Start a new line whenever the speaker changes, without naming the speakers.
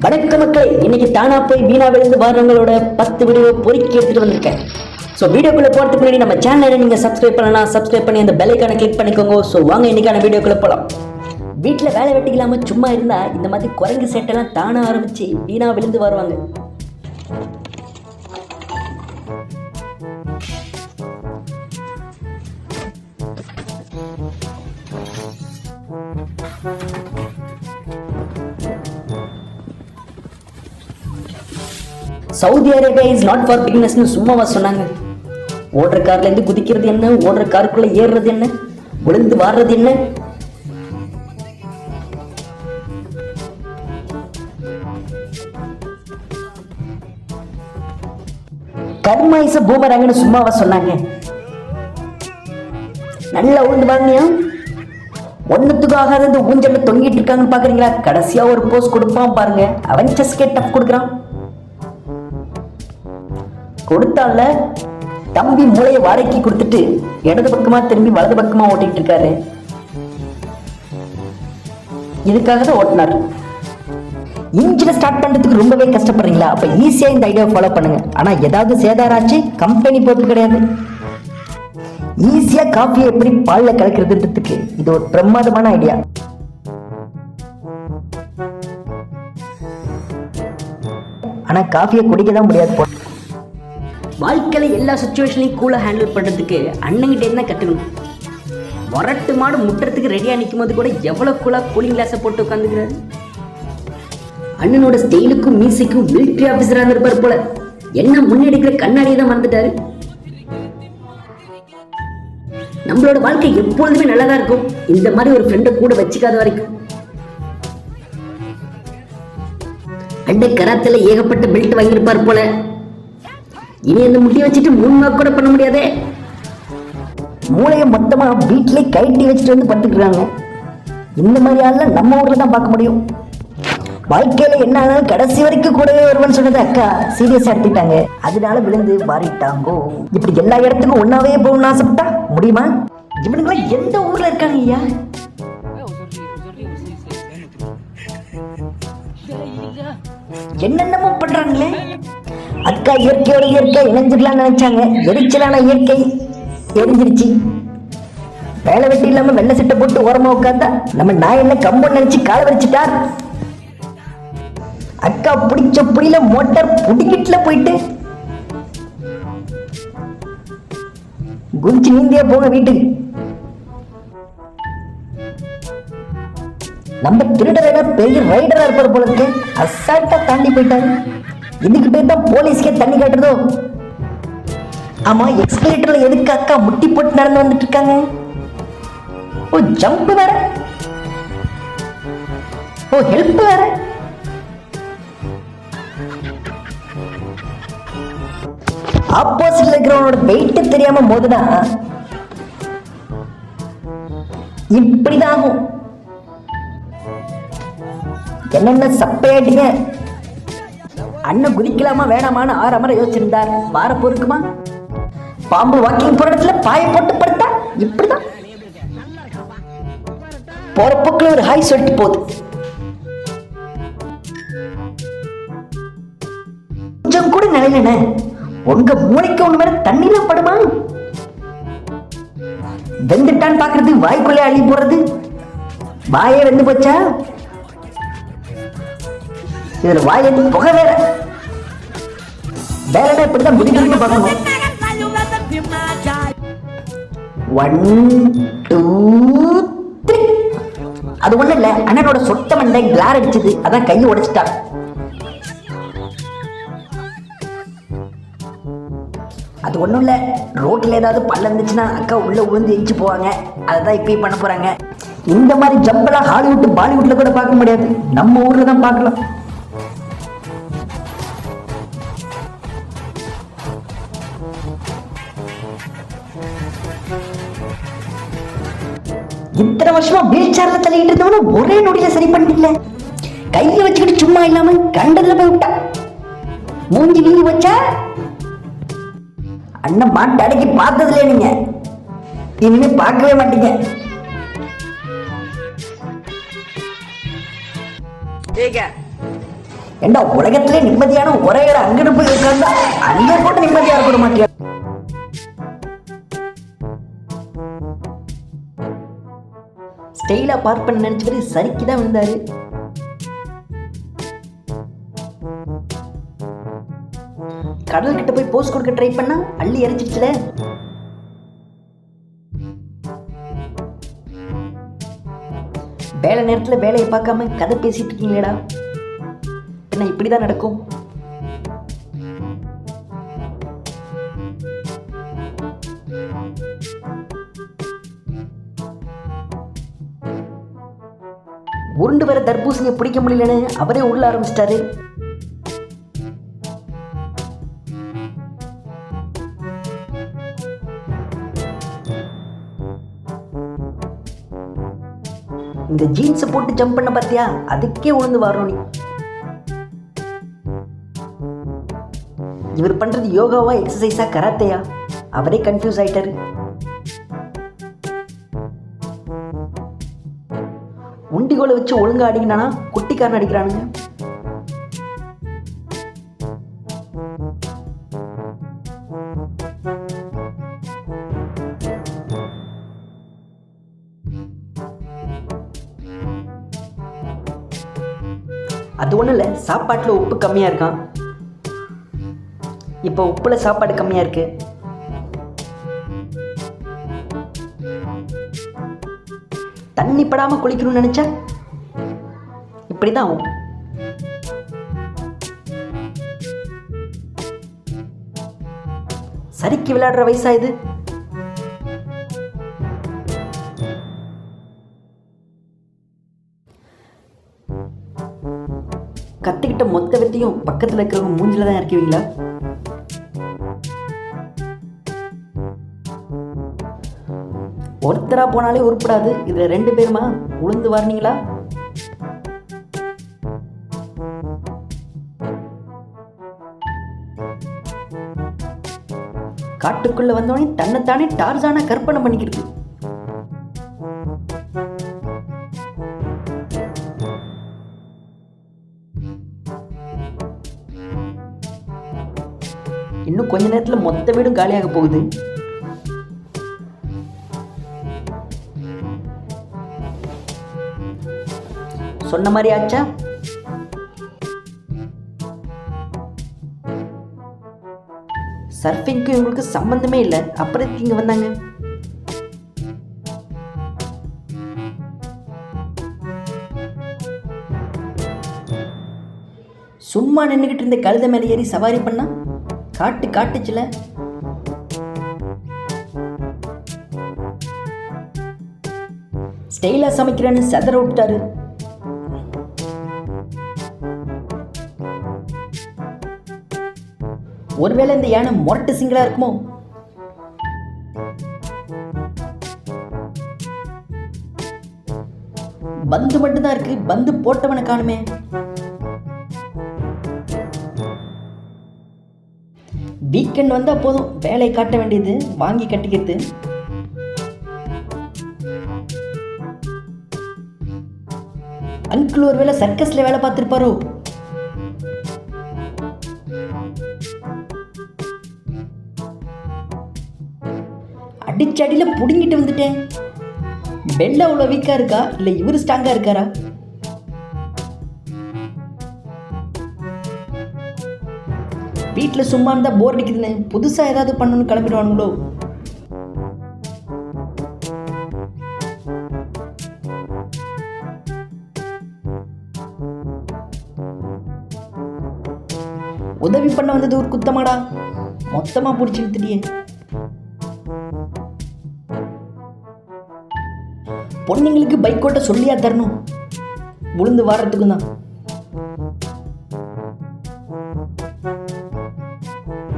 வணக்க மக்களே, இன்னைக்கு தானா போய் வீணா விழுந்து வாரங்களோட 10 வீடியோ பொறுக்கி எடுத்துட்டு வந்திருக்கேன். ஸோ வீடியோக்குள்ள போகிறதுக்கு முன்னாடி நம்ம சேனலை நீங்கள் சப்ஸ்கிரைப் பண்ணலாம், சப்ஸ்கிரைப் பண்ணி அந்த பெல் ஐக்கானை கிளிக் பண்ணிக்கோங்க. ஸோ வாங்க இன்னைக்கான வீடியோக்குள்ள போகலாம். வீட்டில் வேலை வெட்டிக்கலாமல் சும்மா இருந்தால் இந்த மாதிரி குரங்கு சேட்டெல்லாம் தானா ஆரம்பித்து வீணா விழுந்து வருவாங்க. Saudi Arabia is not for பிகினர்ஸ்னு சும்மாவா சொன்னாங்க? ஓடுற கார்ல இருந்து குதிக்கிறது என்ன, ஓடுற காருக்குள்ள ஏறுறது என்ன, விழுந்து வாடுறது என்ன? கர்மா இஸ் பூமராங்கன்னு சும்மாவா சொன்னாங்க? நல்லா உழுந்து வாங்கினியா? ஒன்னுத்துக்கு ஆகாத இந்த ஊஞ்சல்ல தொங்கிட்டு இருக்காங்கன்னு பாக்குறீங்களா? கடைசியா ஒரு போஸ் கொடுப்பான் பாருங்க, அவன் செஸ்கே டஃப் கொடுக்குறான். கொடுத்தால தம்பி மூளையை வாடகைக்கு கொடுத்துட்டு இடது பக்கமா திரும்பி வலது பக்கமா ஓட்டிட்டு இருக்காரு. இதுக்காக தான் ஓட்டினார். இன்ஜினை ஸ்டார்ட் பண்றதுக்கு ரொம்பவே கஷ்டப்படுறீங்களா? அப்ப ஈஸியா இந்த ஐடியாவை ஃபாலோ பண்ணுங்க. ஆனா ஏதாவது சேதாராச்சு கம்பெனி பொறுப்பு கிடையாது. ஈஸியா காஃபியை எப்படி பால்ல கலக்கிறதுன்றதுக்கு இது ஒரு பிரமாதமான ஐடியா. ஆனா காஃபியை குடிக்க தான் முடியாது. வாழ்க்கையில எல்லா சுச்சுவேஷனையும் கூலா ஹேண்டில் பண்றதுக்கு அண்ணங்கிட்டே தான் கத்துக்கணும். வரட்டு மாடு முட்டுறதுக்கு ரெடியா நிற்கும் போது கூட எவ்வளவு கூலா கூலிங் கிளாஸை போட்டு உட்காந்துக்கிறாரு. அண்ணனோட ஸ்டைலுக்கும் மியூசிக்கும் மிலிட்டரி ஆபீசரா இருந்திருப்பார் போல. என்ன முன்னெடுக்கிற கண்ணாடியை தான் மறந்துட்டாரு. நம்மளோட வாழ்க்கை எப்பொழுதுமே நல்லதா இருக்கும், இந்த மாதிரி ஒரு ஃப்ரெண்டை கூட வச்சுக்காத வரைக்கும். அண்டை கராத்துல ஏகப்பட்ட பெல்ட் வாங்கியிருப்பார் போல. இனி அந்த முட்டியை வச்சுட்டு 3 மார்க் கூட பண்ண முடியாதே. மூளையை மொத்தமா வீட்டிலே கைட்டி வச்சுட்டு வந்து படுத்துக்கிறாங்க. இந்த மாதிரி ஆள்ல நம்ம ஊர்ல தான் பார்க்க முடியும். வாழ்க்கையில என்ன ஆனாலும் கடைசி வரைக்கும் கூடவே வருவன்னு சொன்னது அக்கா சீரியஸா எடுத்துட்டாங்க. அதனால விழுந்து மாறிட்டாங்கோ. இப்படி எல்லா இடத்துக்கும் ஒன்னாவே போகணும்னு ஆசைப்பட்டா முடியுமா? இவனுங்களாம் எந்த ஊர்ல இருக்காங்க ஐயா? என்னென்னமோ பண்றாங்களே. அக்கா இயற்கையோட இயற்கை இணைஞ்சிடலாம் நினைச்சாங்க. எரிச்சலான இயற்கை எரிஞ்சிருச்சு. வேலை வெட்டி இல்லாம வெள்ளை சட்டை போட்டு ஓரமா உட்கார்ந்தா நம்ம நான் என்ன கம்பன் நினைச்சு கால வரிச்சிட்டார். அக்கா பிடிச்ச புடியில மோட்டார் புடிக்கிட்டுல போயிட்டு குதிச்சு நீந்தியா போங்க வீட்டுக்கு. நம்ம திருடர் பெரிய ரைடரா இருப்பார் போல இருக்கு. அசால்ட்டா தாண்டி போயிட்டாரு. இதுக்கு பேர் தான் போலீஸ்க்கே தண்ணி காட்டுறதோ? ஆமா, எக்ஸ்கலேட்டர்ல எதுக்கு அக்கா முட்டி போட்டு நடந்து வந்துட்டு இருக்காங்க? ஓ ஜம்ப் வேற, ஓ ஹெல்ப் வேற. ஆப்போசிட்ல இருக்கிறவனோட வெயிட் தெரியாம மோதுனா இப்படிதான் ஆகும். என்னென்ன சப்பையாட்டீங்க? அண்ணன் குதிக்கலாமா வேணாமான்னு 6 அமர யோசிச்சிருந்தார். வார பொறுக்குமா? பாம்பு வாக்கிங் போற இடத்துல பாய போட்டு படுத்தா இப்படிதான். போற போக்குல ஒரு ஹாய் சொல்லிட்டு போகுது. கொஞ்சம் கூட நிலையில உங்க மூளைக்கு ஒண்ணு மேல தண்ணில படுமா? வெந்துட்டான்னு பாக்குறது, வாய்க்குள்ளே அள்ளி போடுறது. வாயே வெந்து போச்சா? இதுல வாயை புகை வேற. வேலை இப்படிதான் முடிக்கணும்னு பார்க்கணும். 1 2 3. அது ஒண்ணு இல்ல, அண்ணனோட சொட்ட மண்டை கிளார் அடிச்சது, அதான் கையை உடைச்சிட்டா. அது ஒண்ணும் இல்ல, ரோட்ல ஏதாவது பல்ல இருந்துச்சுன்னா அக்கா உள்ள உழுந்து எரிச்சு போவாங்க. அதான் இப்பயும் பண்ண போறாங்க. இந்த மாதிரி ஜம்பெல்லாம் ஹாலிவுட் பாலிவுட்ல கூட பார்க்க முடியாது, நம்ம ஊர்ல தான் பார்க்கலாம். இத்தனை வருஷமா வீல் சேர்ல தள்ளிட்டு இருந்தவன ஒரே நொடியில சரி பண்ணிட்டீங்க. கையை வச்சுக்கிட்டு சும்மா இல்லாம கண்டதுல போய் விட்டா. மூஞ்சி வீங்கி வச்சா அண்ணன் மாட்டு அடக்கி பார்த்ததுல நீங்க இனிமே பார்க்கவே மாட்டீங்க. ஏண்டா உலகத்திலே நிம்மதியான ஒரே இடம் அங்கிட்டு போய் இருக்காண்டா, அங்கே போட்டு நிம்மதியா இருக்க மாட்டியா? ஸ்டைலா பார்க் பண்ண நினைச்சவரு சரிக்கு தான் விழுந்தாரு. கடல் கிட்ட போய் போஸ்ட் கொடுக்க ட்ரை பண்ணா அள்ளி இறைச்சிச்சுல. வேலை நேரத்தில் வேலையை பார்க்காம கதை பேசிட்டு இருக்கீங்களேடா, என்ன இப்படிதான் நடக்கும்? உருண்டு வர தர்பூசணியை பிடிக்க முடியலன்னு அவரே உள்ள ஆரம்பிச்சிட்டாரு. இந்த ஜீன்ஸை போட்டு ஜம்ப் பண்ண பார்த்தியா, அதுக்கே உழுந்து வரணும் நீ. இவர் பண்றது யோகாவா எக்ஸசைஸா கராத்தையா? அவரே கன்ஃபியூஸ் ஆயிட்டாரு. உண்டிகோலை வச்சு ஒழுங்கா அடிக்கணா குட்டிக்காரன் அடிக்கிறானுங்க. அது ஒன்றும் இல்லை, சாப்பாட்டில் உப்பு கம்மியாக இருக்கான். இப்போ உப்புல சாப்பாடு கம்மியாக இருக்கு. தண்ணி படாமல் குளிக்கணும்னு நினச்சா இப்படி தான் ஆகும். சரிக்கு விளையாடுற வயசா இது? கத்துக்கிட்ட மொத்த வெற்றியும் பக்கத்தில் இருக்கிறவங்க மூஞ்சில தான் இறக்குவீங்களா? ஒருத்தரா போனாலே உருப்படாது, இதுல 2 பேருமா உளுந்து வரீங்களா? காட்டுக்குள்ள வந்தோடனே தன்னைத்தானே டார்சானா கற்பனை பண்ணிக்கிறது. இன்னும் கொஞ்ச நேரத்துல மொத்த வீடும் காலியாக போகுது. சொன்ன மாதிரி ஆச்சா? சர்ஃபிங்க்கு இவங்களுக்கு சம்பந்தமே இல்லை, அப்புறம் இங்க வந்தாங்க. சும்மா நின்றுகிட்டு இருந்த கழுதை மேலே ஏறி சவாரி பண்ணா காட்டுச்சுல. ஸ்டைலா சமைக்கிறேன்னு சதற விட்டாரு. ஒருவேளை இந்த யானை மொரட்டு சிங்களா இருக்குமோ? பந்து மட்டும்தான் இருக்கு, பந்து போட்டவனை காணுமே. வீக்கெண்ட் வந்தா போதும், வேலையை காட்ட வேண்டியது, வாங்கி கட்டிக்கிறது. அங்கிள் ஒருவேளை சர்க்கஸ்ல வேலை பார்த்திருப்பாரோ? அடிச்சடியில புடுங்கிட்டு வந்துட்டேன். பெல் அவ்வளோ வீக்கா இருக்கா இல்ல இவரு ஸ்ட்ராங்கா இருக்காரா? வீட்டில் சும்மா இருந்தா போர் அடிக்குதுன்னு புதுசா ஏதாவது பண்ணணும்னு கிளம்பிடுவானுங்களோ? உதவி பண்ண வந்தது ஒரு குத்தமாடா, மொத்தமா பிடிச்சி இழுத்துட்டியே. பொண்ணுங்களுக்கு பைக் ஓட்ட சொல்லியா தரணும், உளுந்து வாரத்துக்கும் தான்.